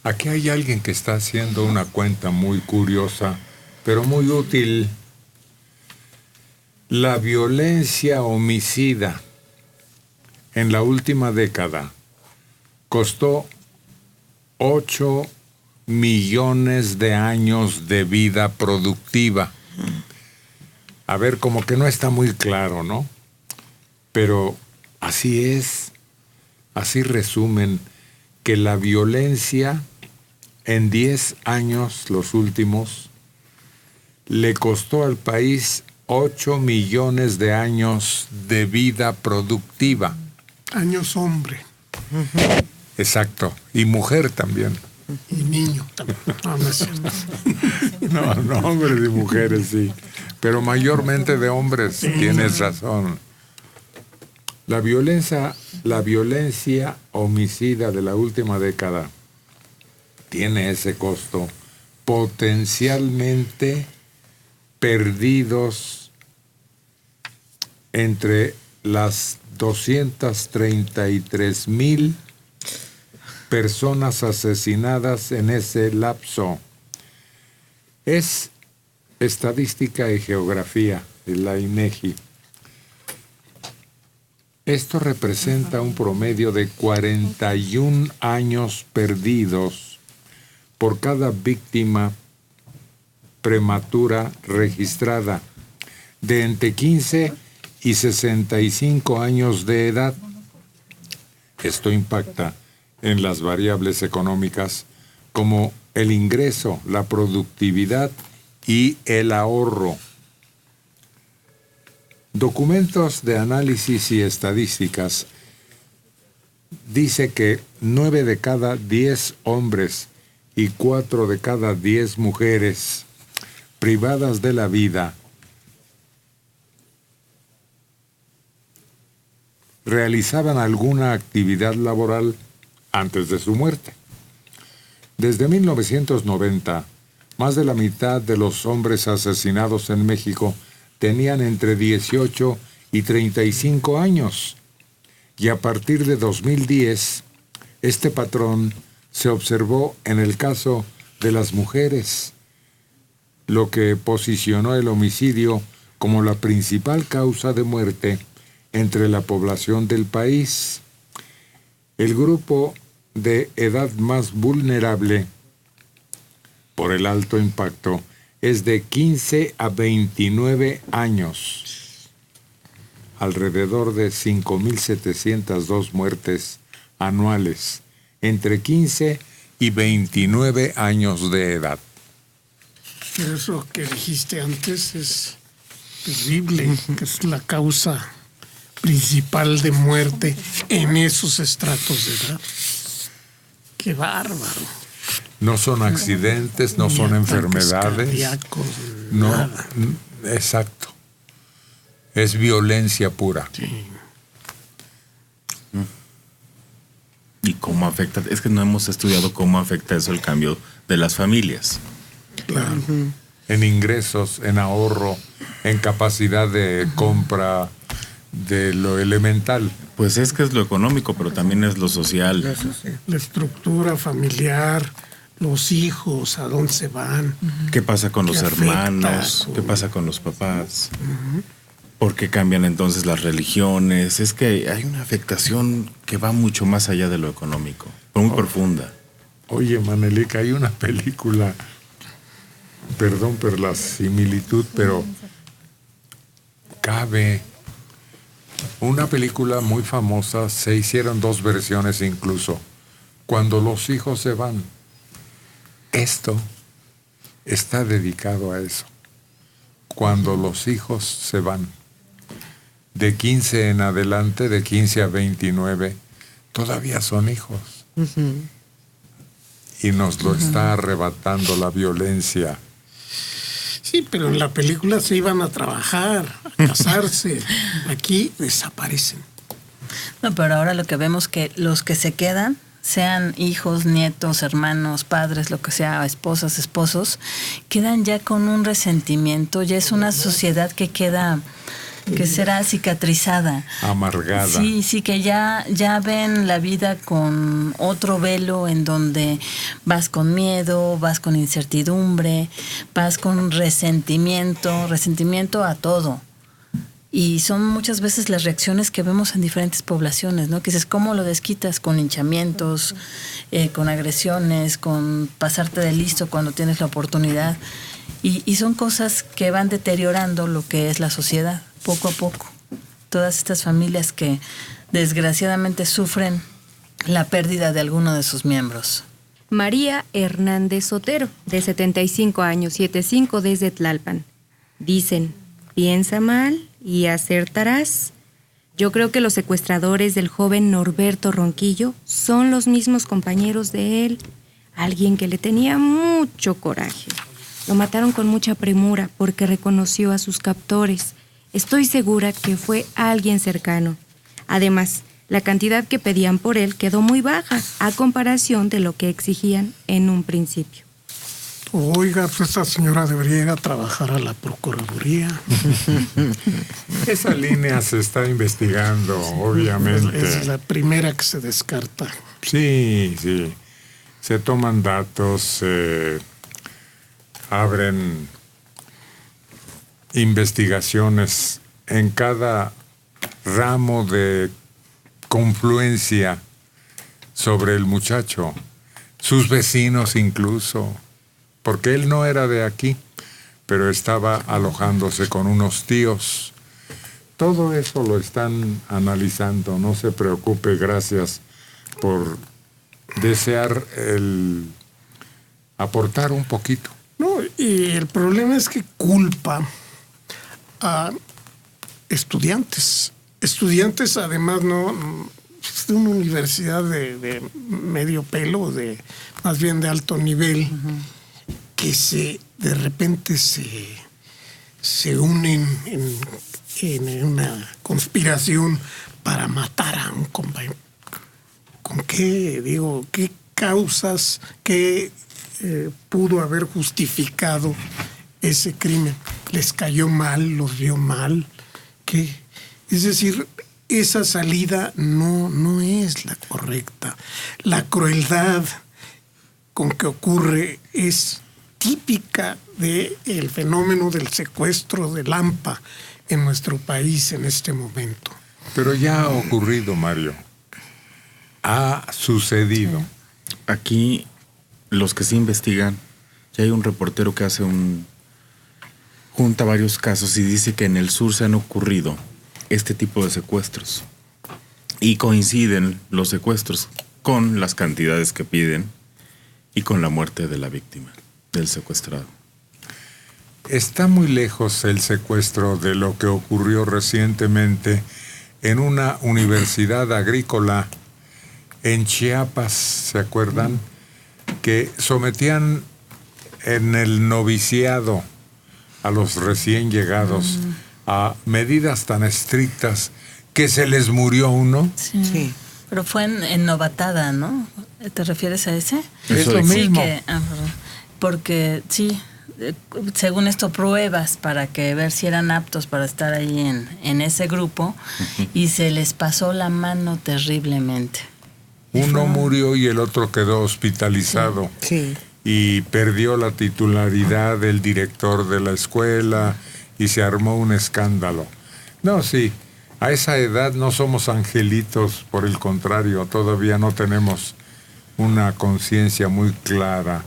Aquí hay alguien que está haciendo una cuenta muy curiosa, pero muy útil. La violencia homicida en la última década costó 8 millones de años de vida productiva. A ver, como que no está muy claro, ¿no? Pero así es, así resumen que la violencia en 10 años, los últimos, le costó al país 8 millones de años de vida productiva. Años hombre. Exacto, y mujer también. Y niño también. No es cierto. No, hombres y mujeres, sí. Pero mayormente de hombres, sí. Tienes razón. La violencia homicida de la última década tiene ese costo. Potencialmente perdidos entre las 233,000 personas asesinadas en ese lapso. Es estadística y geografía de la INEGI. Esto representa un promedio de 41 años perdidos por cada víctima prematura registrada de entre 15 y 65 años de edad. Esto impacta en las variables económicas como el ingreso, la productividad y el ahorro. Documentos de análisis y estadísticas dice que 9 de cada 10 hombres y 4 de cada 10 mujeres privadas de la vida realizaban alguna actividad laboral antes de su muerte. Desde 1990, más de la mitad de los hombres asesinados en México tenían entre 18 y 35 años. Y a partir de 2010, este patrón se observó en el caso de las mujeres, lo que posicionó el homicidio como la principal causa de muerte entre la población del país. El grupo de edad más vulnerable por el alto impacto es de 15 a 29 años. Alrededor de 5,702 muertes anuales entre 15 y 29 años de edad. Eso que dijiste antes es terrible, que es la causa principal de muerte en esos estratos de edad. ¡Qué bárbaro! No son accidentes, no son enfermedades. Cardíacos, no, nada. Exacto. Es violencia pura. Sí. ¿Y cómo afecta? Es que no hemos estudiado cómo afecta eso el cambio de las familias. Claro. En ingresos, en ahorro, en capacidad de compra de lo elemental. Pues es que es lo económico, pero también es lo social. La estructura familiar, los hijos, a dónde se van. ¿Qué pasa con los afecta, hermanos? ¿Qué pasa con los papás? ¿Por qué cambian entonces las religiones? Es que hay una afectación que va mucho más allá de lo económico, muy profunda. Oye, Manelica, hay una película, perdón por la similitud, pero cabe. Una película muy famosa, se hicieron 2 versiones incluso, Cuando los hijos se van. Esto está dedicado a eso. Cuando los hijos se van. De 15 en adelante, de 15 a 29, todavía son hijos. Y nos lo está arrebatando la violencia. Sí, pero en la película se iban a trabajar, a casarse. Aquí desaparecen. No, pero ahora lo que vemos que los que se quedan, sean hijos, nietos, hermanos, padres, lo que sea, esposas, esposos, quedan ya con un resentimiento. Ya es una sociedad que queda que será cicatrizada. Amargada. Sí, que ya ven la vida con otro velo en donde vas con miedo, vas con incertidumbre, vas con resentimiento a todo. Y son muchas veces las reacciones que vemos en diferentes poblaciones, ¿no? Que dices, ¿cómo lo desquitas? Con linchamientos, con agresiones, con pasarte de listo cuando tienes la oportunidad. Y son cosas que van deteriorando lo que es la sociedad, poco a poco. Todas estas familias que desgraciadamente sufren la pérdida de alguno de sus miembros. María Hernández Sotero, de 75 años, 75 desde Tlalpan. Dicen, piensa mal y acertarás. Yo creo que los secuestradores del joven Norberto Ronquillo son los mismos compañeros de él. Alguien que le tenía mucho coraje. Lo mataron con mucha premura porque reconoció a sus captores. Estoy segura que fue alguien cercano. Además, la cantidad que pedían por él quedó muy baja a comparación de lo que exigían en un principio. Oiga, pues esta señora debería ir a trabajar a la Procuraduría. Esa línea se está investigando, obviamente. Es la primera que se descarta. Sí. Se toman datos, se abren investigaciones en cada ramo de confluencia sobre el muchacho, sus vecinos incluso, porque él no era de aquí, pero estaba alojándose con unos tíos. Todo eso lo están analizando, no se preocupe, gracias por desear aportar un poquito. No, y el problema es que culpa a estudiantes. Estudiantes, además, no de una universidad de medio pelo, más bien de alto nivel, que de repente se unen en una conspiración para matar a un compañero. ¿Con qué? Digo, ¿qué causas, qué pudo haber justificado ese crimen? ¿Les cayó mal? ¿Los vio mal? ¿Qué? Es decir, esa salida no es la correcta. La crueldad con que ocurre es típica del fenómeno del secuestro de Lampa en nuestro país en este momento. Pero ya ha ocurrido, Mario. Ha sucedido. Aquí, los que se investigan, ya hay un reportero que junta varios casos y dice que en el sur se han ocurrido este tipo de secuestros. Y coinciden los secuestros con las cantidades que piden y con la muerte de la víctima, del secuestrado. Está muy lejos el secuestro de lo que ocurrió recientemente en una universidad agrícola en Chiapas, ¿se acuerdan? Que sometían en el noviciado a los recién llegados a medidas tan estrictas que se les murió uno. Sí. Pero fue en novatada, ¿no? ¿Te refieres a ese? Es lo mismo. Porque sí, según esto, pruebas para ver si eran aptos para estar ahí en ese grupo, y se les pasó la mano terriblemente. Uno murió y el otro quedó hospitalizado. Sí. Y perdió la titularidad del director de la escuela y se armó un escándalo. No, sí, a esa edad no somos angelitos, por el contrario, todavía no tenemos una conciencia muy clara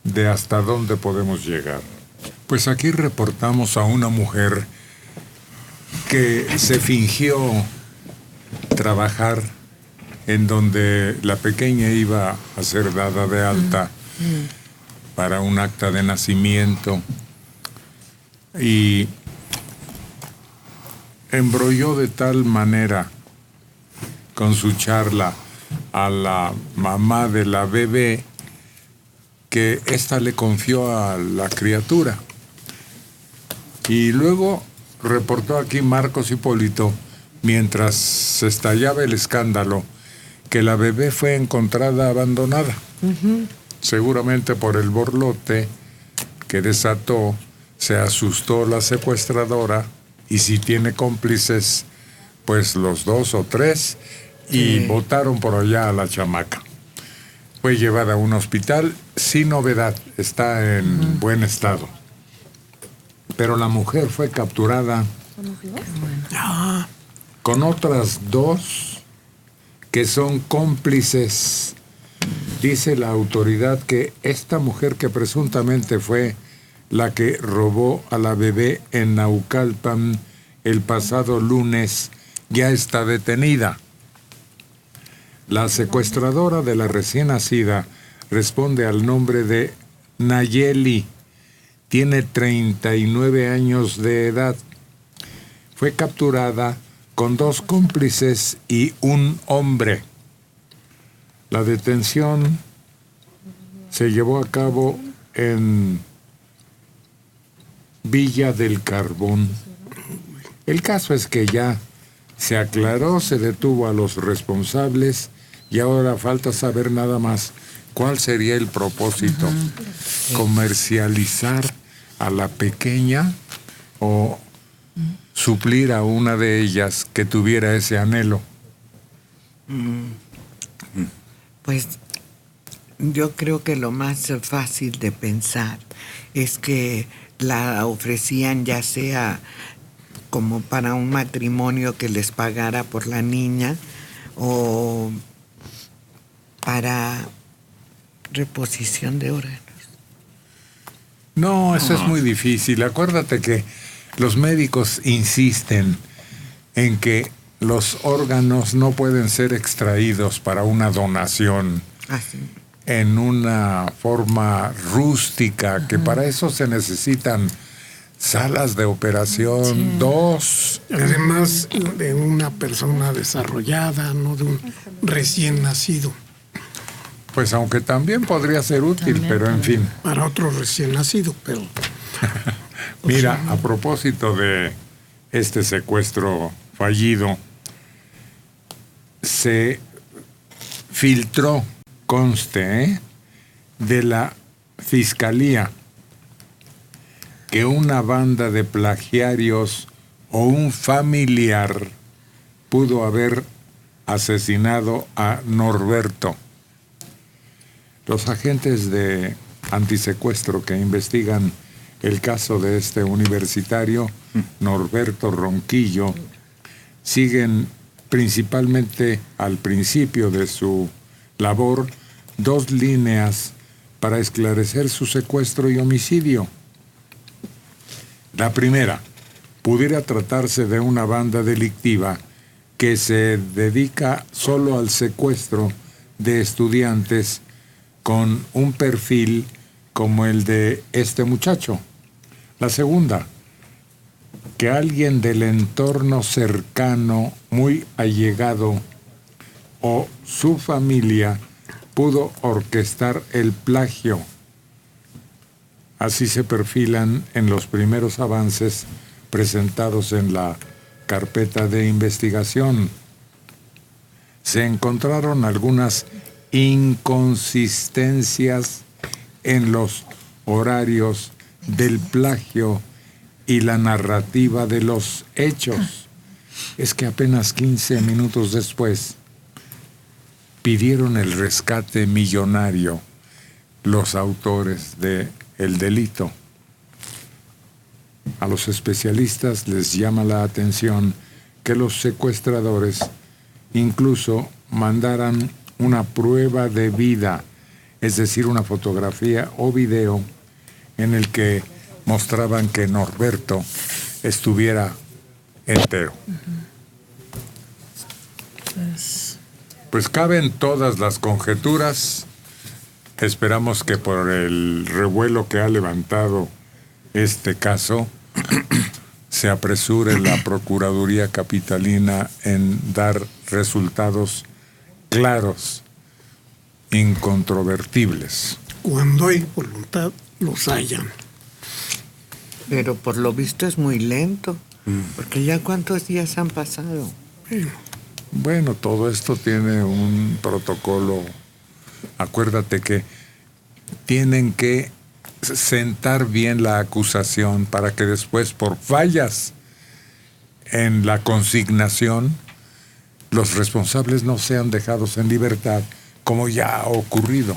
de hasta dónde podemos llegar. Pues aquí reportamos a una mujer que se fingió trabajar en donde la pequeña iba a ser dada de alta para un acta de nacimiento, y embrolló de tal manera con su charla a la mamá de la bebé que ésta le confió a la criatura. Y luego reportó aquí Marcos Hipólito, mientras se estallaba el escándalo, que la bebé fue encontrada abandonada. Seguramente por el borlote que desató, se asustó la secuestradora y si tiene cómplices, pues los 2 o 3, y botaron por allá a la chamaca. Fue llevada a un hospital sin novedad, está en buen estado. Pero la mujer fue capturada con otras 2 que son cómplices. Dice la autoridad que esta mujer, que presuntamente fue la que robó a la bebé en Naucalpan el pasado lunes, ya está detenida. La secuestradora de la recién nacida responde al nombre de Nayeli. Tiene 39 años de edad. Fue capturada con 2 cómplices y un hombre. La detención se llevó a cabo en Villa del Carbón. El caso es que ya se aclaró, se detuvo a los responsables y ahora falta saber nada más cuál sería el propósito. ¿Comercializar a la pequeña o suplir a una de ellas que tuviera ese anhelo? Pues yo creo que lo más fácil de pensar es que la ofrecían ya sea como para un matrimonio que les pagara por la niña o para reposición de órganos. No, eso es muy difícil. Acuérdate que los médicos insisten en que los órganos no pueden ser extraídos para una donación en una forma rústica, que para eso se necesitan salas de operación, 2. Además de una persona desarrollada, no de un recién nacido. Pues aunque también podría ser útil, pero en fin. Para otro recién nacido, pero... Mira, a propósito de este secuestro fallido, se filtró, conste, de la Fiscalía, que una banda de plagiarios o un familiar pudo haber asesinado a Norberto. Los agentes de antisecuestro que investigan el caso de este universitario, Norberto Ronquillo, siguen principalmente al principio de su labor 2 líneas para esclarecer su secuestro y homicidio. La primera, pudiera tratarse de una banda delictiva que se dedica solo al secuestro de estudiantes con un perfil como el de este muchacho. La segunda, que alguien del entorno cercano, muy allegado, o su familia pudo orquestar el plagio. Así se perfilan en los primeros avances presentados en la carpeta de investigación. Se encontraron algunas inconsistencias en los horarios del plagio y la narrativa de los hechos. Es que apenas 15 minutos después pidieron el rescate millonario los autores del delito. A los especialistas les llama la atención que los secuestradores incluso mandaran una prueba de vida, es decir, una fotografía o video en el que mostraban que Norberto estuviera entero. Pues caben todas las conjeturas. Esperamos que por el revuelo que ha levantado este caso se apresure la Procuraduría Capitalina en dar resultados claros, incontrovertibles. Cuando hay voluntad, los hayan. Pero por lo visto es muy lento, porque ya cuántos días han pasado. Bueno, todo esto tiene un protocolo. Acuérdate que tienen que sentar bien la acusación para que después, por fallas en la consignación los responsables no sean dejados en libertad, como ya ha ocurrido.